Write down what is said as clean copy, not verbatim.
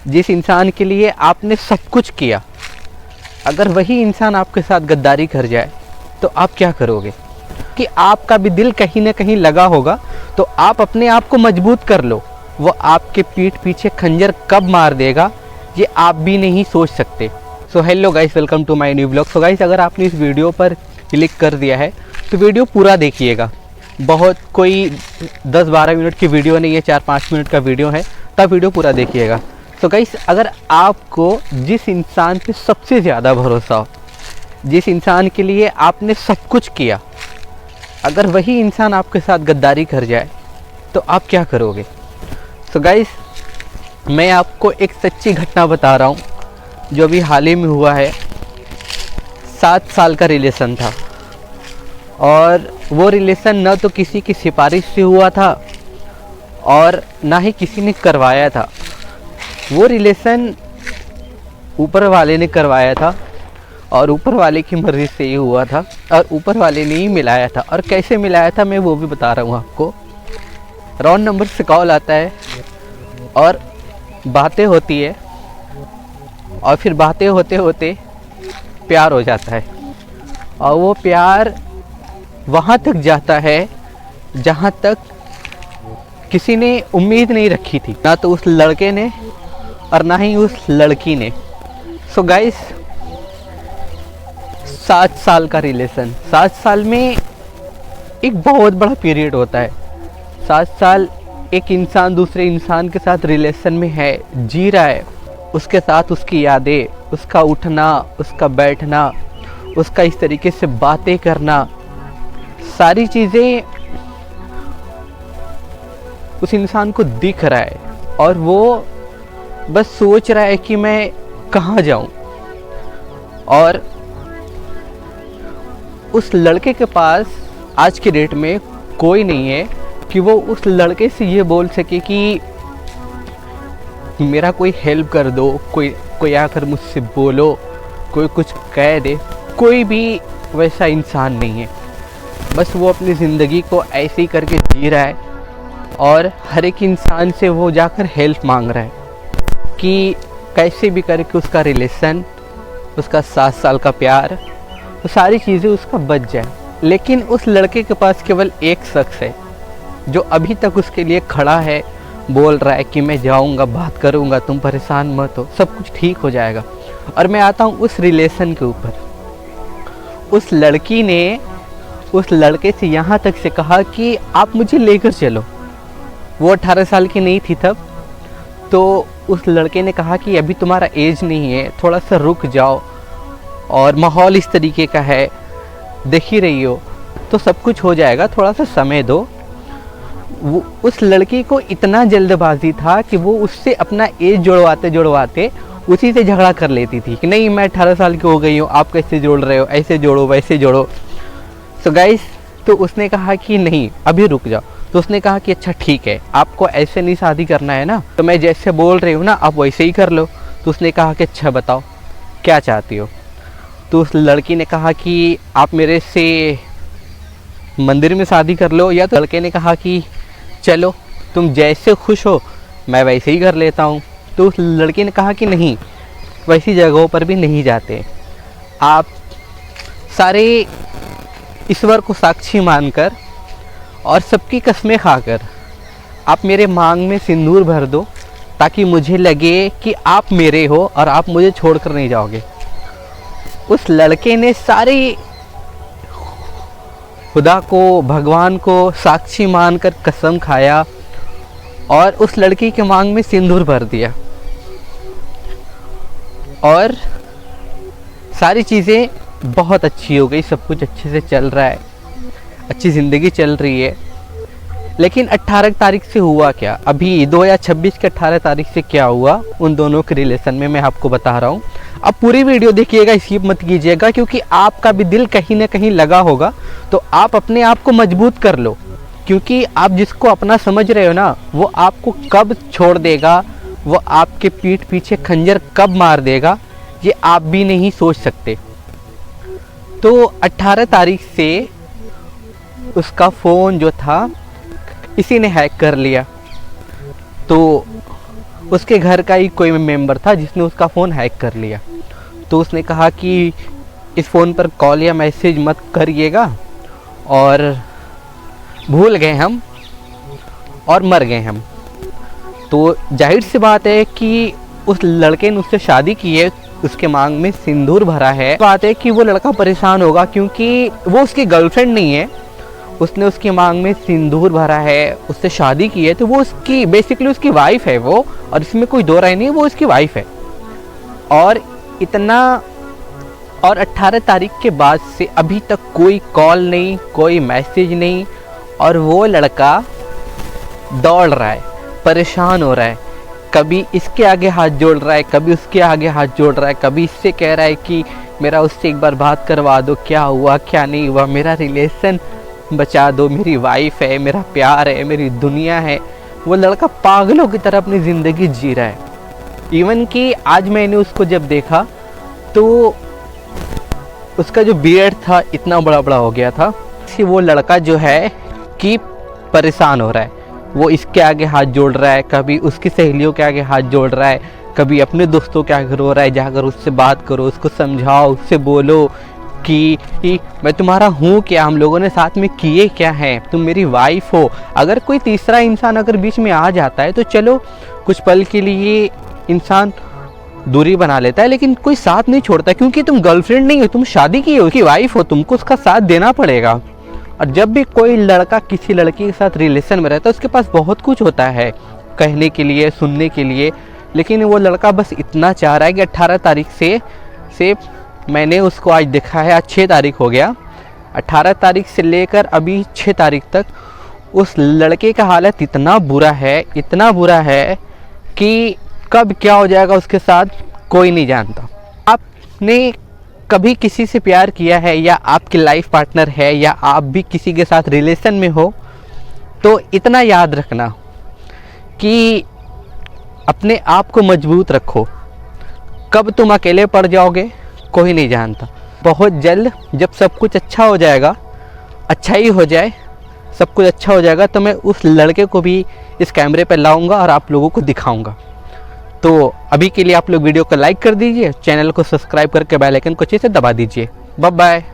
जिस इंसान के लिए आपने सब कुछ किया, अगर वही इंसान आपके साथ गद्दारी कर जाए तो आप क्या करोगे? कि आपका भी दिल कहीं ना कहीं लगा होगा, तो आप अपने आप को मजबूत कर लो। वो आपके पीठ पीछे खंजर कब मार देगा ये आप भी नहीं सोच सकते। So hello guys, welcome to my new blog. So guys, अगर आपने इस वीडियो पर क्लिक कर दिया है तो वीडियो पूरा देखिएगा। बहुत कोई 10-12 मिनट की वीडियो नहीं है, 4-5 मिनट का वीडियो है, तब वीडियो पूरा देखिएगा। तो गाइस, अगर आपको जिस इंसान पे सबसे ज़्यादा भरोसा हो, जिस इंसान के लिए आपने सब कुछ किया, अगर वही इंसान आपके साथ गद्दारी कर जाए तो आप क्या करोगे? तो गाइस, मैं आपको एक सच्ची घटना बता रहा हूँ जो अभी हाल ही में हुआ है। 7 साल का रिलेशन था और वो रिलेशन न तो किसी की सिफारिश से हुआ था और ना ही किसी ने करवाया था। वो रिलेशन ऊपर वाले ने करवाया था और ऊपर वाले की मर्ज़ी से ही हुआ था और ऊपर वाले ने ही मिलाया था। और कैसे मिलाया था मैं वो भी बता रहा हूँ आपको। रॉन्ग नंबर से कॉल आता है और बातें होती है और फिर बातें होते होते प्यार हो जाता है और वो प्यार वहाँ तक जाता है जहाँ तक किसी ने उम्मीद नहीं रखी थी, ना तो उस लड़के ने और ना ही उस लड़की ने। सो गाइस, 7 साल का रिलेशन, 7 साल में एक बहुत बड़ा पीरियड होता है। 7 साल एक इंसान दूसरे इंसान के साथ रिलेशन में है, जी रहा है, उसके साथ उसकी यादें, उसका उठना, उसका बैठना, उसका इस तरीके से बातें करना, सारी चीज़ें उस इंसान को दिख रहा है और वो बस सोच रहा है कि मैं कहाँ जाऊँ। और उस लड़के के पास आज के डेट में कोई नहीं है कि वो उस लड़के से ये बोल सके कि मेरा कोई हेल्प कर दो, कोई आकर मुझसे बोलो, कोई कुछ कह दे। कोई भी वैसा इंसान नहीं है। बस वो अपनी ज़िंदगी को ऐसे ही करके जी रहा है और हर एक इंसान से वो जाकर हेल्प मांग रहा है कि कैसे भी करके उसका रिलेशन, उसका 7 साल का प्यार, वो सारी चीज़ें उसका बच जाए। लेकिन उस लड़के के पास केवल एक शख्स है जो अभी तक उसके लिए खड़ा है, बोल रहा है कि मैं जाऊंगा, बात करूंगा, तुम परेशान मत हो, सब कुछ ठीक हो जाएगा। और मैं आता हूँ उस रिलेशन के ऊपर। उस लड़की ने उस लड़के से यहाँ तक से कहा कि आप मुझे लेकर चलो। वो 18 साल की नहीं थी तब, तो उस लड़के ने कहा कि अभी तुम्हारा एज नहीं है, थोड़ा सा रुक जाओ, और माहौल इस तरीके का है, देख ही रही हो, तो सब कुछ हो जाएगा, थोड़ा सा समय दो। वो उस लड़की को इतना जल्दबाजी था कि वो उससे अपना एज जुड़वाते जुड़वाते उसी से झगड़ा कर लेती थी कि नहीं, मैं 18 साल की हो गई हूँ, आप कैसे जोड़ रहे हो, ऐसे जोड़ो वैसे जोड़ो। सो गाइस, तो उसने कहा कि नहीं, अभी रुक जाओ। तो उसने कहा कि अच्छा ठीक है, आपको ऐसे नहीं शादी करना है ना, तो मैं जैसे बोल रही हूँ ना आप वैसे ही कर लो। तो उसने कहा कि अच्छा बताओ क्या चाहती हो। तो उस लड़की ने कहा कि आप मेरे से मंदिर में शादी कर लो, या तो लड़के ने कहा कि चलो तुम जैसे खुश हो मैं वैसे ही कर लेता हूँ। तो उस लड़की ने कहा कि नहीं, वैसी जगहों पर भी नहीं जाते, आप सारे ईश्वर को साक्षी मानकर और सबकी कसमें खाकर आप मेरे मांग में सिंदूर भर दो, ताकि मुझे लगे कि आप मेरे हो और आप मुझे छोड़कर नहीं जाओगे। उस लड़के ने सारे खुदा को, भगवान को साक्षी मानकर कसम खाया और उस लड़की के मांग में सिंदूर भर दिया और सारी चीज़ें बहुत अच्छी हो गई, सब कुछ अच्छे से चल रहा है, अच्छी ज़िंदगी चल रही है। लेकिन 18 तारीख से हुआ क्या, अभी 2026 के 18 तारीख से क्या हुआ उन दोनों के रिलेशन में, मैं आपको बता रहा हूँ। अब पूरी वीडियो देखिएगा, स्किप मत कीजिएगा, क्योंकि आपका भी दिल कहीं ना कहीं लगा होगा, तो आप अपने आप को मजबूत कर लो। क्योंकि आप जिसको अपना समझ रहे हो ना, वो आपको कब छोड़ देगा, वो आपके पीठ पीछे खंजर कब मार देगा ये आप भी नहीं सोच सकते। तो 18 तारीख से उसका फ़ोन जो था इसी ने हैक कर लिया। तो उसके घर का ही कोई मेंबर था जिसने उसका फ़ोन हैक कर लिया। तो उसने कहा कि इस फ़ोन पर कॉल या मैसेज मत करिएगा, और भूल गए हम और मर गए हम। तो जाहिर सी बात है कि उस लड़के ने उससे शादी की है, उसके मांग में सिंदूर भरा है। बात है कि वो लड़का परेशान होगा क्योंकि वो उसकी गर्लफ्रेंड नहीं है, उसने उसकी मांग में सिंदूर भरा है, उससे शादी की है, तो वो उसकी बेसिकली उसकी वाइफ है वो, और इसमें कोई दो राय नहीं, वो उसकी वाइफ है। और इतना, और 18 तारीख के बाद से अभी तक कोई कॉल नहीं, कोई मैसेज नहीं, और वो लड़का दौड़ रहा है, परेशान हो रहा है, कभी इसके आगे हाथ जोड़ रहा है, कभी उसके आगे हाथ जोड़ रहा है, कभी इससे कह रहा है कि मेरा उससे एक बार बात करवा दो, क्या हुआ क्या नहीं हुआ, मेरा रिलेशन बचा दो, मेरी वाइफ है, मेरा प्यार है, मेरी दुनिया है। वो लड़का पागलों की तरह अपनी ज़िंदगी जी रहा है। इवन कि आज मैंने उसको जब देखा तो उसका जो बियर्ड था इतना बड़ा बड़ा हो गया था कि वो लड़का जो है कि परेशान हो रहा है। वो इसके आगे हाथ जोड़ रहा है, कभी उसकी सहेलियों के आगे हाथ जोड़ रहा है, कभी अपने दोस्तों के आगे रो रहा है, जाकर उससे बात करो, उसको समझाओ, उससे बोलो कि मैं तुम्हारा हूँ क्या, हम लोगों ने साथ में किए क्या है, तुम मेरी वाइफ हो। अगर कोई तीसरा इंसान अगर बीच में आ जाता है तो चलो कुछ पल के लिए इंसान दूरी बना लेता है, लेकिन कोई साथ नहीं छोड़ता, क्योंकि तुम गर्लफ्रेंड नहीं हो, तुम शादी की हो, उसकी वाइफ हो, तुमको उसका साथ देना पड़ेगा। और जब भी कोई लड़का किसी लड़की के साथ रिलेशन में रहता है उसके पास बहुत कुछ होता है कहने के लिए, सुनने के लिए, लेकिन वो लड़का बस इतना चाह रहा है कि 18 तारीख से मैंने उसको आज देखा है, आज 6 तारीख हो गया, 18 तारीख से लेकर अभी 6 तारीख तक उस लड़के का हालत इतना बुरा है कि कब क्या हो जाएगा उसके साथ कोई नहीं जानता। आपने कभी किसी से प्यार किया है, या आपकी लाइफ पार्टनर है, या आप भी किसी के साथ रिलेशन में हो, तो इतना याद रखना कि अपने आप को मजबूत रखो। कब तुम अकेले पड़ जाओगे कोई नहीं जानता। बहुत जल्द जब सब कुछ अच्छा हो जाएगा, अच्छा ही हो जाए, सब कुछ अच्छा हो जाएगा, तो मैं उस लड़के को भी इस कैमरे पर लाऊंगा और आप लोगों को दिखाऊंगा। तो अभी के लिए आप लोग वीडियो को लाइक कर दीजिए, चैनल को सब्सक्राइब करके बेल आइकन को अच्छे से दबा दीजिए। Bye bye.